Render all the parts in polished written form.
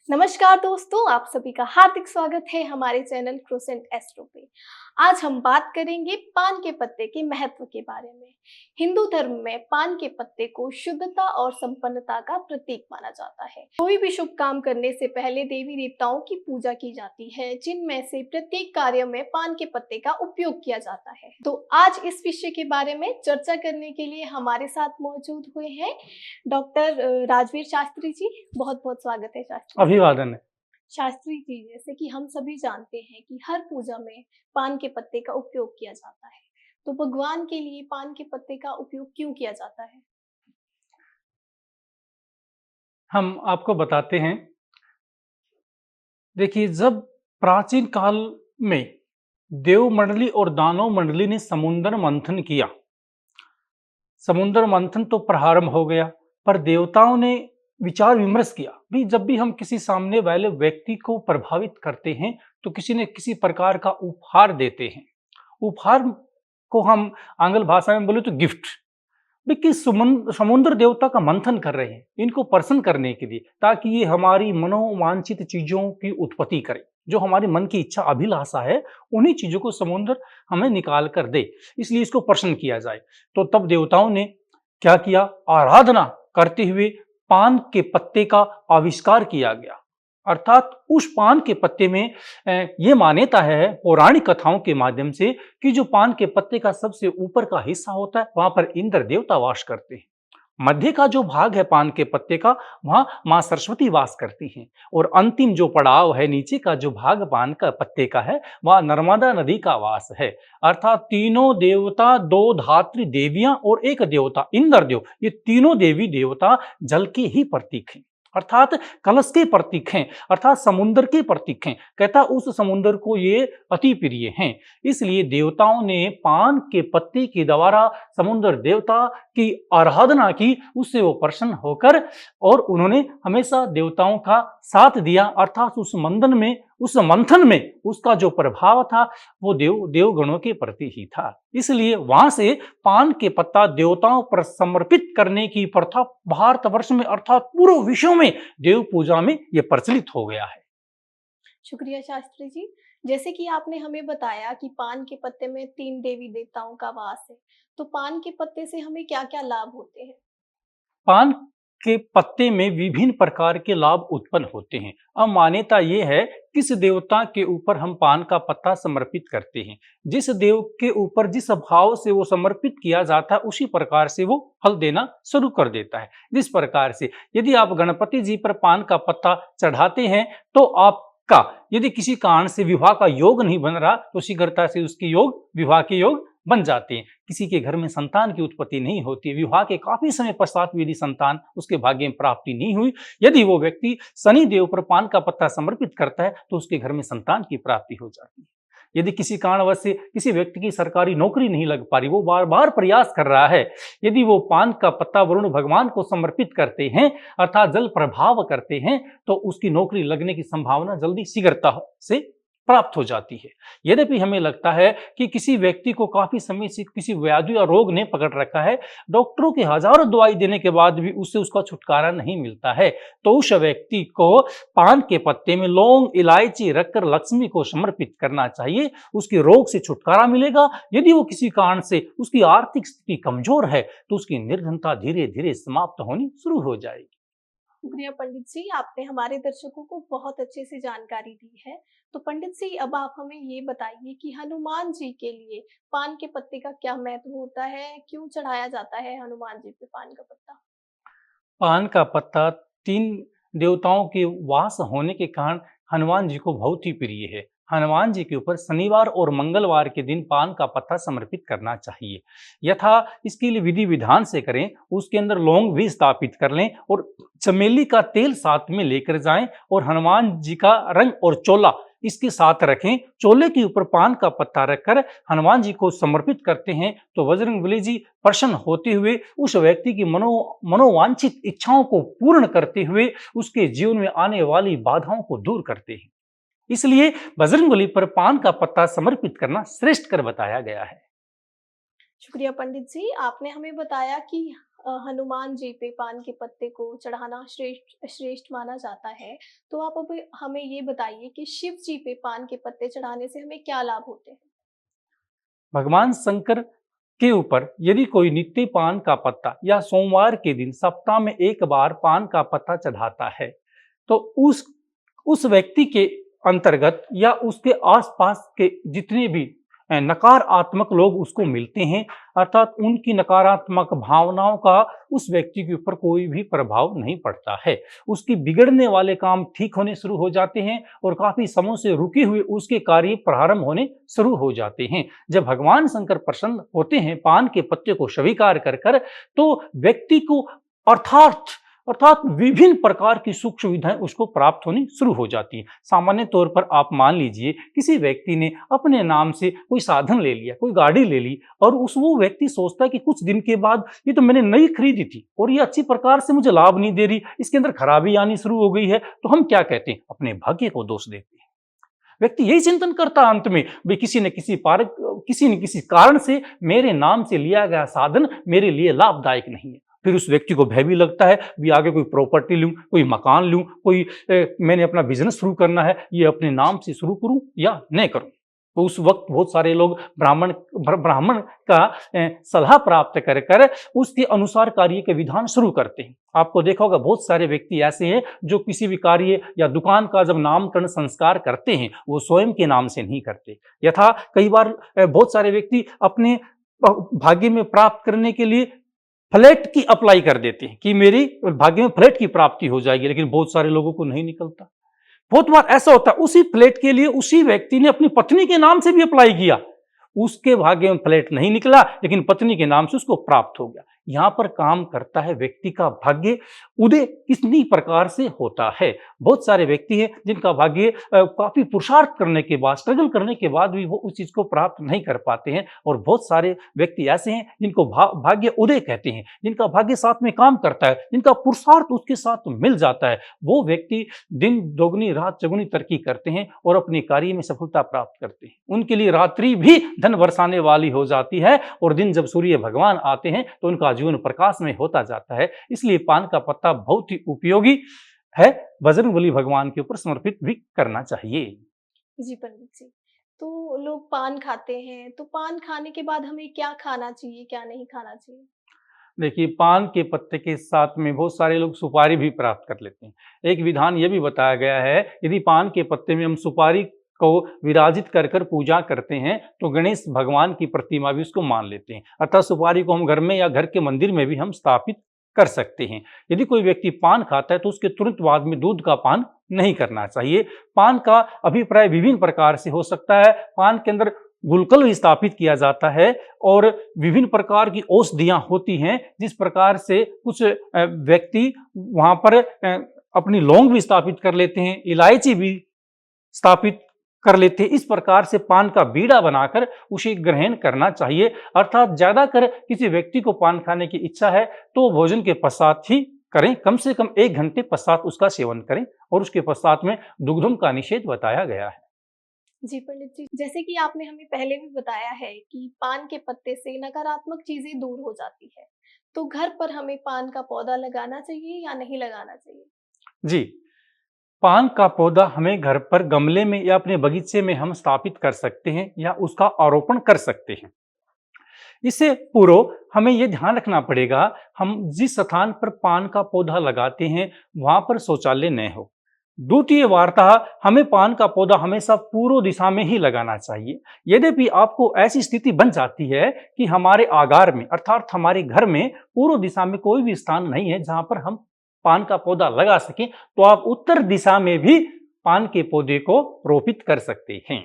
नमस्कार दोस्तों, आप सभी का हार्दिक स्वागत है हमारे चैनल क्रोसेंट एस्ट्रो पे। आज हम बात करेंगे पान के पत्ते के महत्व के बारे में। हिंदू धर्म में पान के पत्ते को शुद्धता और संपन्नता का प्रतीक माना जाता है। कोई भी शुभ काम करने से पहले देवी देवताओं की पूजा की जाती है, जिनमें से प्रत्येक कार्य में पान के पत्ते का उपयोग किया जाता है। तो आज इस विषय के बारे में चर्चा करने के लिए हमारे साथ मौजूद हुए हैं डॉक्टर राजवीर शास्त्री जी। बहुत बहुत स्वागत है शास्त्री जी। अभिवादन है। शास्त्री जी, जैसे कि हम सभी जानते हैं कि हर पूजा में पान के पत्ते का उपयोग किया जाता है, तो भगवान के लिए पान के पत्ते का उपयोग क्यों किया जाता है? हम आपको बताते हैं। देखिए, जब प्राचीन काल में देव मंडली और दानव मंडली ने समुद्र मंथन किया, समुद्र मंथन तो प्रारंभ हो गया, पर देवताओं ने विचार विमर्श किया भी जब भी हम किसी सामने वाले व्यक्ति को प्रभावित करते हैं तो किसी न किसी प्रकार का उपहार देते हैं। उपहार को हम आंग्ल भाषा में बोले तो गिफ्ट। देखिए, समुद्र देवता का मंथन कर रहे हैं इनको प्रसन्न करने के लिए, ताकि ये हमारी मनोवांछित चीजों की उत्पत्ति करे। जो हमारी मन की इच्छा अभिलाषा है, उन्हीं चीजों को समुद्र हमें निकाल कर दे, इसलिए इसको प्रसन्न किया जाए। तो तब देवताओं ने क्या किया, आराधना करते हुए पान के पत्ते का आविष्कार किया गया। अर्थात उस पान के पत्ते में ये मान्यता है पौराणिक कथाओं के माध्यम से कि जो पान के पत्ते का सबसे ऊपर का हिस्सा होता है, वहां पर इंद्र देवता वास करते हैं। मध्य का जो भाग है पान के पत्ते का, वहां मां सरस्वती वास करती हैं। और अंतिम जो पड़ाव है, नीचे का जो भाग पान का पत्ते का है, वहां नर्मदा नदी का वास है। अर्थात तीनों देवता, दो धात्री देवियां और एक देवता इंद्रदेव, ये तीनों देवी देवता जल के ही प्रतीक हैं, अर्थात कलश के प्रतीक हैं, अर्थात समुद्र के प्रतीक हैं। कहता उस समुद्र को ये अति प्रिय हैं। इसलिए देवताओं ने पान के पत्ते के द्वारा समुद्र देवता की आराधना की, उससे वो प्रसन्न होकर और उन्होंने हमेशा देवताओं का साथ दिया। अर्थात उस मंथन में उसका जो प्रभाव था वो देवगणों के प्रति ही था। इसलिए वहां से पान के पत्ता देवताओं पर समर्पित करने की प्रथा भारतवर्ष में अर्थात पूरे विश्व में देव पूजा में यह प्रचलित हो गया है। शुक्रिया शास्त्री जी। जैसे कि आपने हमें बताया कि पान के पत्ते में 3 देवी देवताओं का वास है, तो पान के पत्ते से हमें क्या-क्या लाभ होते हैं? पान के पत्ते में विभिन्न प्रकार के लाभ उत्पन्न होते हैं। अब मान्यता यह है, किस देवता के ऊपर हम पान का पत्ता समर्पित करते हैं, जिस देव के ऊपर जिस भाव से वो समर्पित किया जाता है, उसी प्रकार से वो फल देना शुरू कर देता है। जिस प्रकार से यदि आप गणपति जी पर पान का पत्ता चढ़ाते हैं, तो आपका यदि किसी कारण से विवाह का योग नहीं बन रहा, तो शीघ्रता से उसकी विवाह के योग बन जाते हैं। किसी के घर में संतान की उत्पत्ति नहीं होती, विवाह के काफी समय पश्चात यदि संतान उसके भाग्य में प्राप्ति नहीं हुई, यदि वो व्यक्ति शनि देव पर पान का पत्ता समर्पित करता है, तो उसके घर में संतान की प्राप्ति हो जाती है। यदि किसी कारणवश से किसी व्यक्ति की सरकारी नौकरी नहीं लग पा रही, वो बार बार प्रयास कर रहा है, यदि वो पान का पत्ता वरुण भगवान को समर्पित करते हैं, अर्थात जल प्रभाव करते हैं, तो उसकी नौकरी लगने की संभावना जल्दी शीघ्रता से प्राप्त हो जाती है। यद्यपि हमें लगता है कि किसी व्यक्ति को काफी समय से किसी व्याधि या रोग ने पकड़ रखा है, डॉक्टरों की हजारों दवाई देने के बाद भी उससे उसका छुटकारा नहीं मिलता है, तो उस व्यक्ति को पान के पत्ते में लौंग इलायची रखकर लक्ष्मी को समर्पित करना चाहिए। उसके रोग से छुटकारा मिलेगा। यदि वो किसी कारण से उसकी आर्थिक स्थिति कमजोर है, तो उसकी निर्धनता धीरे धीरे समाप्त होनी शुरू हो जाएगी। शुक्रिया पंडित जी, आपने हमारे दर्शकों को बहुत अच्छे से जानकारी दी है। तो पंडित जी, अब आप हमें ये बताइए कि हनुमान जी के लिए पान के पत्ते का क्या महत्व होता है? क्यों चढ़ाया जाता है हनुमान जी पे पान का पत्ता? पान का पत्ता 3 देवताओं के वास होने के कारण हनुमान जी को बहुत ही प्रिय है। हनुमान जी के ऊपर शनिवार और मंगलवार के दिन पान का पत्ता समर्पित करना चाहिए। यथा इसके लिए विधि विधान से करें, उसके अंदर लौंग भी स्थापित कर लें और चमेली का तेल साथ में लेकर जाएं और हनुमान जी का रंग और चोला इसके साथ रखें। चोले के ऊपर पान का पत्ता रखकर हनुमान जी को समर्पित करते हैं, तो बजरंगबली जी प्रसन्न होते हुए उस व्यक्ति की मनोवांछित इच्छाओं को पूर्ण करते हुए उसके जीवन में आने वाली बाधाओं को दूर करते हैं। इसलिए बजरंगबली पर पान का पत्ता समर्पित करना श्रेष्ठ कर बताया गया है। शुक्रिया पंडित जी, आपने हमें बताया कि हनुमान जी पे पान के पत्ते को चढ़ाना श्रेष्ठ श्रेष्ठ माना जाता है। तो आप अभी हमें ये बताइए कि शिव जी पे पान के पत्ते चढ़ाने से हमें क्या लाभ होते हैं? भगवान शंकर के ऊपर यदि कोई नित्य पान का पत्ता या सोमवार के दिन सप्ताह में एक बार पान का पत्ता चढ़ाता है, तो उस व्यक्ति के अंतर्गत या उसके आसपास के जितने भी नकारात्मक लोग उसको मिलते हैं, अर्थात उनकी नकारात्मक भावनाओं का उस व्यक्ति के ऊपर कोई भी प्रभाव नहीं पड़ता है। उसकी बिगड़ने वाले काम ठीक होने शुरू हो जाते हैं और काफी समय से रुके हुए उसके कार्य प्रारंभ होने शुरू हो जाते हैं। जब भगवान शंकर प्रसन्न होते हैं पान के पत्ते को स्वीकार कर कर, तो व्यक्ति को अर्थात अर्थात विभिन्न प्रकार की सुख सुविधाएं उसको प्राप्त होनी शुरू हो जाती हैं। सामान्य तौर पर आप मान लीजिए किसी व्यक्ति ने अपने नाम से कोई साधन ले लिया, कोई गाड़ी ले ली, और वो व्यक्ति सोचता है कि कुछ दिन के बाद ये तो मैंने नई खरीदी थी और ये अच्छी प्रकार से मुझे लाभ नहीं दे रही, इसके अंदर खराबी आनी शुरू हो गई है। तो हम क्या कहते हैं? अपने भाग्य को दोष देते हैं। व्यक्ति यही चिंतन करता है अंत में, भाई किसी न किसी कारण से मेरे नाम से लिया गया साधन मेरे लिए लाभदायक नहीं है। फिर उस व्यक्ति को भय भी लगता है, भी आगे कोई प्रॉपर्टी लूं, कोई मकान लूं, मैंने अपना बिजनेस शुरू करना है, ये अपने नाम से शुरू करूं या नहीं करूं। तो उस वक्त बहुत सारे लोग ब्राह्मण का सलाह प्राप्त कर कर उसके अनुसार कार्य के विधान शुरू करते हैं। आपको देखा होगा बहुत सारे व्यक्ति ऐसे हैं जो किसी भी कार्य या दुकान का जब नामकरण संस्कार करते हैं वो स्वयं के नाम से नहीं करते। यथा कई बार बहुत सारे व्यक्ति अपने भाग्य में प्राप्त करने के लिए फ्लैट की अप्लाई कर देते हैं कि मेरी भाग्य में फ्लैट की प्राप्ति हो जाएगी, लेकिन बहुत सारे लोगों को नहीं निकलता। बहुत बार ऐसा होता है उसी फ्लैट के लिए उसी व्यक्ति ने अपनी पत्नी के नाम से भी अप्लाई किया, उसके भाग्य में फ्लैट नहीं निकला, लेकिन पत्नी के नाम से उसको प्राप्त हो गया। यहां पर काम करता है व्यक्ति का भाग्य उदय कितनी प्रकार से होता है। बहुत सारे व्यक्ति हैं जिनका भाग्य काफी पुरुषार्थ करने के बाद, स्ट्रगल करने के बाद भी वो उस चीज को प्राप्त नहीं कर पाते हैं, और बहुत सारे व्यक्ति ऐसे हैं जिनको भाग्य उदय कहते हैं, जिनका भाग्य साथ में काम करता है, जिनका पुरुषार्थ उसके साथ मिल जाता है। वो व्यक्ति दिन दोगुनी रात चौगुनी तरक्की करते हैं और अपने कार्य में सफलता प्राप्त करते हैं। उनके लिए रात्रि भी धन बरसाने वाली हो जाती है, और दिन जब सूर्य भगवान आते हैं तो उनका जीवन प्रकाश में होता जाता है। इसलिए पान का पत्ता बहुत ही उपयोगी है, बजरंगबली भगवान के ऊपर समर्पित भी करना चाहिए। जी पंडित जी, तो लोग पान खाते हैं, तो पान खाने के बाद हमें क्या खाना चाहिए, क्या नहीं खाना चाहिए? देखिए, पान के पत्ते के साथ में बहुत सारे लोग सुपारी भी प्राप्त कर लेते हैं। एक विधान ये भी बताया गया है, यदि पान के पत्ते में हम सुपारी को विराजित कर कर पूजा करते हैं तो गणेश भगवान की प्रतिमा भी उसको मान लेते हैं। अतः सुपारी को हम घर में या घर के मंदिर में भी हम स्थापित कर सकते हैं। यदि कोई व्यक्ति पान खाता है तो उसके तुरंत बाद में दूध का पान नहीं करना चाहिए। पान का अभिप्राय विभिन्न प्रकार से हो सकता है। पान के अंदर गुलकल भी स्थापित किया जाता है और विभिन्न प्रकार की औषधियां होती हैं, जिस प्रकार से कुछ व्यक्ति वहां पर अपनी लौंग भी स्थापित कर लेते हैं, इलायची भी स्थापित कर लेते हैं। इस प्रकार से पान का बीड़ा बनाकर उसे ग्रहण करना चाहिए। अर्थात ज्यादा कर किसी व्यक्ति को पान खाने की इच्छा है तो भोजन के पश्चात ही करें, कम से कम 1 घंटे पश्चात उसका सेवन करें, और उसके पश्चात में दुग्धम का निषेध बताया गया है। जी पंडित जी, जैसे कि आपने हमें पहले भी बताया है कि पान के पत्ते से नकारात्मक चीजें दूर हो जाती है, तो घर पर हमें पान का पौधा लगाना चाहिए या नहीं लगाना चाहिए? जी, पान का पौधा हमें घर पर गमले में या अपने बगीचे में हम स्थापित कर सकते हैं या उसका आरोपण कर सकते हैं। इससे पूर्व हमें यह ध्यान रखना पड़ेगा, हम जिस स्थान पर पान का पौधा लगाते हैं वहां पर शौचालय न हो। द्वितीय वार्ता, हमें पान का पौधा हमेशा पूर्व दिशा में ही लगाना चाहिए। यद्यपि आपको ऐसी स्थिति बन जाती है कि हमारे आगार में अर्थात हमारे घर में पूर्व दिशा में कोई भी स्थान नहीं है जहां पर हम पान का पौधा लगा सकें, तो आप उत्तर दिशा में भी पान के पौधे को रोपित कर सकते हैं।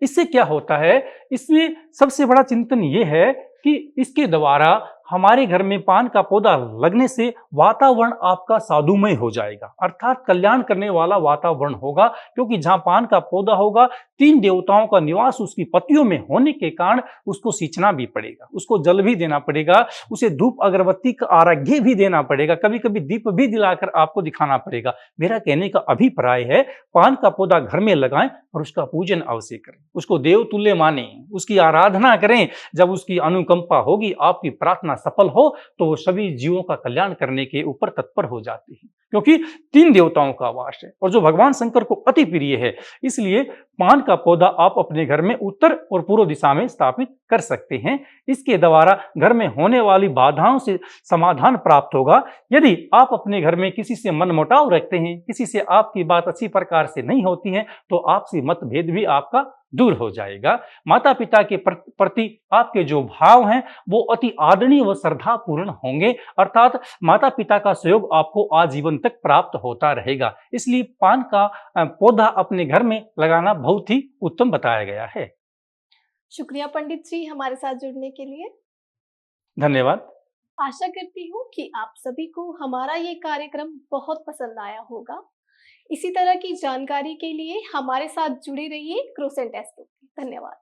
इससे क्या होता है, इसमें सबसे बड़ा चिंतन यह है कि इसके द्वारा हमारे घर में पान का पौधा लगने से वातावरण आपका साधुमय हो जाएगा, अर्थात कल्याण करने वाला वातावरण होगा। क्योंकि जहां पान का पौधा होगा 3 देवताओं का निवास उसकी पत्तियों में होने के कारण उसको सींचना भी पड़ेगा, उसको जल भी देना पड़ेगा, उसे धूप अगरबत्ती का आराध्य भी देना पड़ेगा, कभी कभी दीप भी दिलाकर आपको दिखाना पड़ेगा। मेरा कहने का अभिप्राय है, पान का पौधा घर में लगाएं और उसका पूजन अवश्य करें, उसको देवतुल्य माने, उसकी आराधना करें। जब उसकी अनुकंपा होगी, आपकी प्रार्थना सफल हो तो वो सभी जीवों का कल्याण करने के ऊपर तत्पर हो जाती है, क्योंकि 3 देवताओं का वास है और जो भगवान शंकर को अति प्रिय है। इसलिए पान का पौधा आप अपने घर में उत्तर और पूर्व दिशा में स्थापित कर सकते हैं। इसके द्वारा घर में होने वाली बाधाओं से समाधान प्राप्त होगा। यदि आप अपने घर में किसी से मनमुटाव रखते हैं, किसी से आपकी बात अच्छी प्रकार से नहीं होती है, तो आपसी मतभेद भी आपका दूर हो जाएगा। माता पिता के प्रति आपके जो भाव हैं वो अति आदरणीय व श्रद्धापूर्ण होंगे, अर्थात माता पिता का सहयोग आपको आजीवन तक प्राप्त होता रहेगा। इसलिए पान का पौधा अपने घर में लगाना बहुत ही उत्तम बताया गया है। शुक्रिया पंडित जी हमारे साथ जुड़ने के लिए। धन्यवाद। आशा करती हूँ कि आप सभी को हमारा ये कार्यक्रम बहुत पसंद आया होगा। इसी तरह की जानकारी के लिए हमारे साथ जुड़े रहिए क्रोसेंट एस्ट्रो। धन्यवाद।